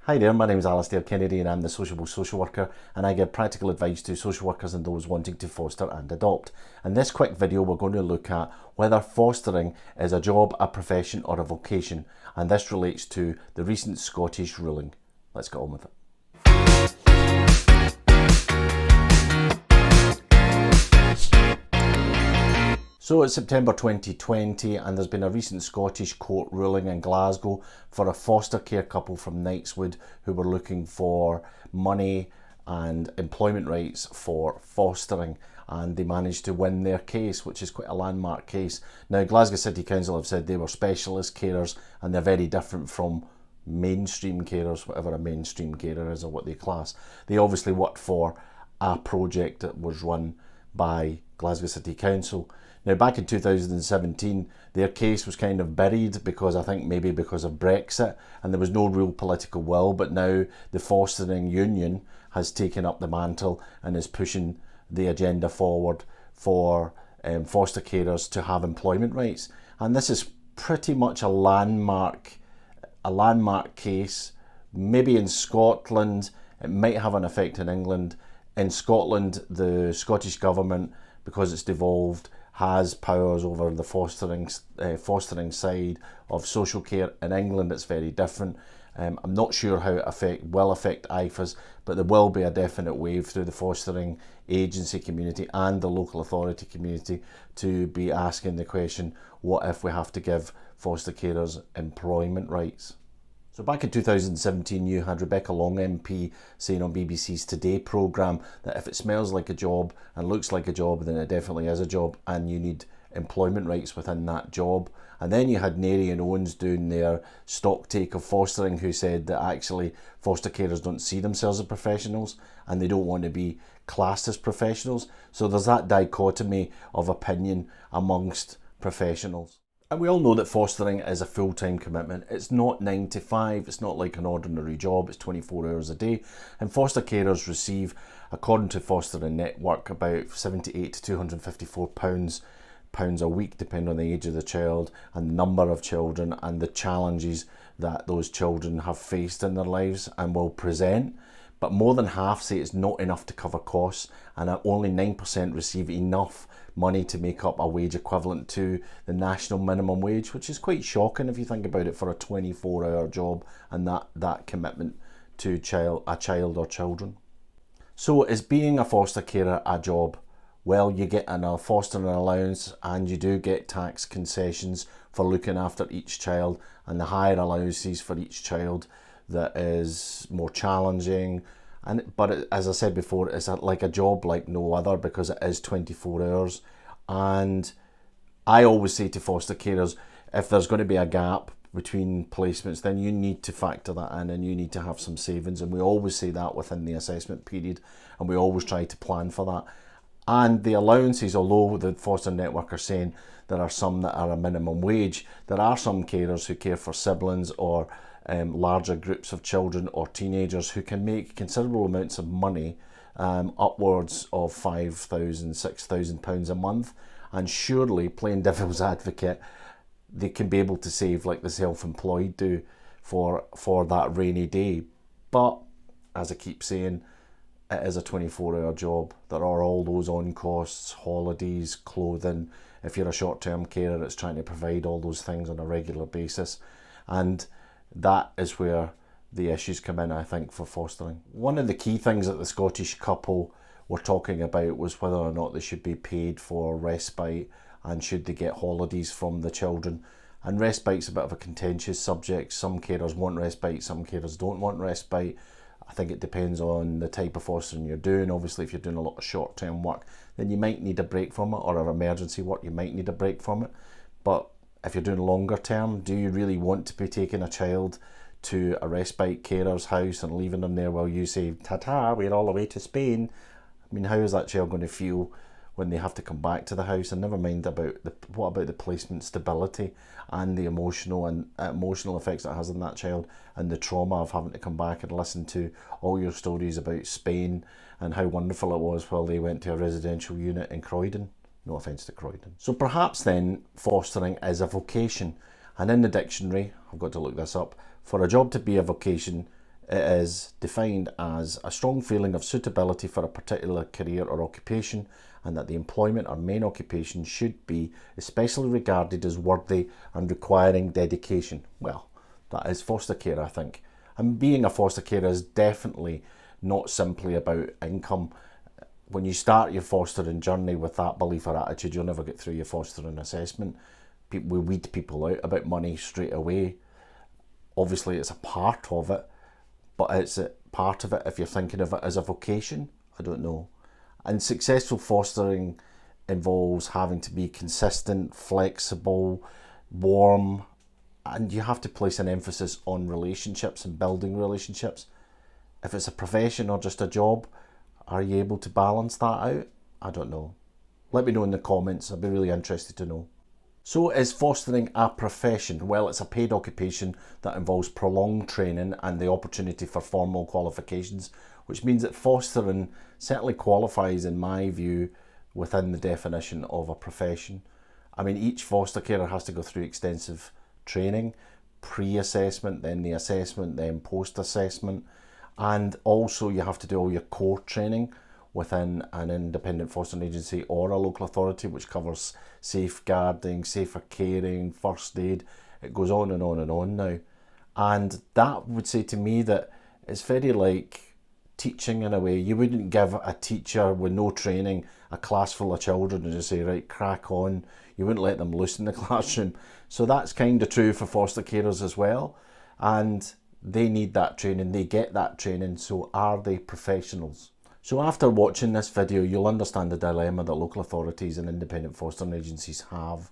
Hi there, my name is Alistair Kennedy and I'm the Sociable Social Worker, and I give practical advice to social workers and those wanting to foster and adopt. In this quick video we're going to look at whether fostering is a job, a profession or a vocation, and this relates to the recent Scottish ruling. Let's get on with it. So it's September 2020 and there's been a recent Scottish court ruling in Glasgow for a foster care couple from Knightswood who were looking for money and employment rights for fostering, and they managed to win their case, which is quite a landmark case. Now, Glasgow City Council have said they were specialist carers and they're very different from mainstream carers, whatever a mainstream carer is or what they class. They obviously worked for a project that was run by Glasgow City Council. Now, back in 2017, their case was kind of buried because I think maybe because of Brexit, and there was no real political will, but now the fostering union has taken up the mantle and is pushing the agenda forward for foster carers to have employment rights. And this is pretty much a landmark case. Maybe in Scotland, it might have an effect in England. In Scotland, the Scottish government, because it's devolved, has powers over the fostering side of social care. In England, it's very different. I'm not sure how it will affect IFAs, but there will be a definite wave through the fostering agency community and the local authority community to be asking the question, what if we have to give foster carers employment rights? So back in 2017, you had Rebecca Long MP saying on BBC's Today programme that if it smells like a job and looks like a job, then it definitely is a job and you need employment rights within that job. And then you had Neri and Owens doing their stock take of fostering, who said that actually foster carers don't see themselves as professionals and they don't want to be classed as professionals. So there's that dichotomy of opinion amongst professionals. And we all know that fostering is a full-time commitment. It's not 9 to 5, it's not like an ordinary job, it's 24 hours a day. And foster carers receive, according to Fostering Network, about £78 to £254 a week, depending on the age of the child and the number of children and the challenges that those children have faced in their lives and will present. But more than half say it's not enough to cover costs, and only 9% receive enough money to make up a wage equivalent to the national minimum wage, which is quite shocking if you think about it for a 24-hour job and that commitment to a child or children. So is being a foster carer a job? Well, you get a fostering allowance and you do get tax concessions for looking after each child, and the higher allowances for each child that is more challenging. But as I said before, it's like a job like no other because it is 24 hours. And I always say to foster carers, if there's going to be a gap between placements, then you need to factor that in and you need to have some savings. And we always say that within the assessment period, and we always try to plan for that. And the allowances, although the Foster Network are saying there are some that are a minimum wage, there are some carers who care for siblings or larger groups of children or teenagers who can make considerable amounts of money, upwards of £5,000, £6,000 a month. And surely, playing devil's advocate, they can be able to save like the self-employed do for that rainy day. But as I keep saying, it is a 24-hour job. There are all those on costs, holidays, clothing. If you're a short-term carer, it's trying to provide all those things on a regular basis. And that is where the issues come in, I think, for fostering. One of the key things that the Scottish couple were talking about was whether or not they should be paid for respite and should they get holidays from the children. And respite's a bit of a contentious subject. Some carers want respite, some carers don't want respite. I think it depends on the type of fostering you're doing. Obviously, if you're doing a lot of short-term work, then you might need a break from it, or emergency work, you might need a break from it. But if you're doing longer term, do you really want to be taking a child to a respite carer's house and leaving them there while you say, ta-ta, we're all the way to Spain? I mean, how is that child going to feel when they have to come back to the house? And never mind what about the placement stability and the emotional effects that has on that child, and the trauma of having to come back and listen to all your stories about Spain and how wonderful it was while they went to a residential unit in Croydon. No offence to Croydon. So perhaps then fostering is a vocation. And in the dictionary, I've got to look this up, for a job to be a vocation, It is defined as a strong feeling of suitability for a particular career or occupation, and that the employment or main occupation should be especially regarded as worthy and requiring dedication. Well, that is foster care, I think. And being a foster carer is definitely not simply about income. When you start your fostering journey with that belief or attitude, you'll never get through your fostering assessment. We weed people out about money straight away. Obviously, it's a part of it, but it's a part of it if you're thinking of it as a vocation. I don't know. And successful fostering involves having to be consistent, flexible, warm, and you have to place an emphasis on relationships and building relationships. If it's a profession or just a job, are you able to balance that out? I don't know. Let me know in the comments. I'd be really interested to know. So is fostering a profession? Well, it's a paid occupation that involves prolonged training and the opportunity for formal qualifications, which means that fostering certainly qualifies, in my view, within the definition of a profession. I mean, each foster carer has to go through extensive training, pre-assessment, then the assessment, then post-assessment, and also you have to do all your core training within an independent fostering agency or a local authority, which covers safeguarding, safer caring, first aid. It goes on and on and on now. And that would say to me that it's very like teaching in a way. You wouldn't give a teacher with no training a class full of children and just say, right, crack on. You wouldn't let them loose in the classroom. So that's kind of true for foster carers as well. And they need that training, they get that training, so are they professionals? So after watching this video, you'll understand the dilemma that local authorities and independent fostering agencies have.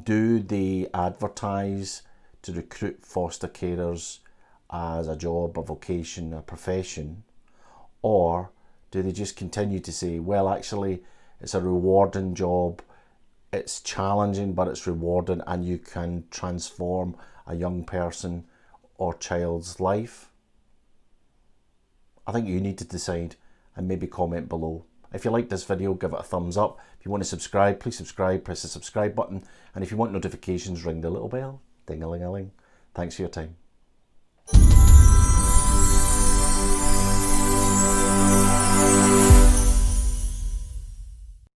Do they advertise to recruit foster carers as a job, a vocation, a profession? Or do they just continue to say, well, actually, it's a rewarding job, it's challenging, but it's rewarding, and you can transform a young person or child's life? I think you need to decide, and maybe comment below. If you like this video, give it a thumbs up. If you want to subscribe, please subscribe, press the subscribe button. And if you want notifications, ring the little bell. Ding-a-ling-a-ling. Thanks for your time.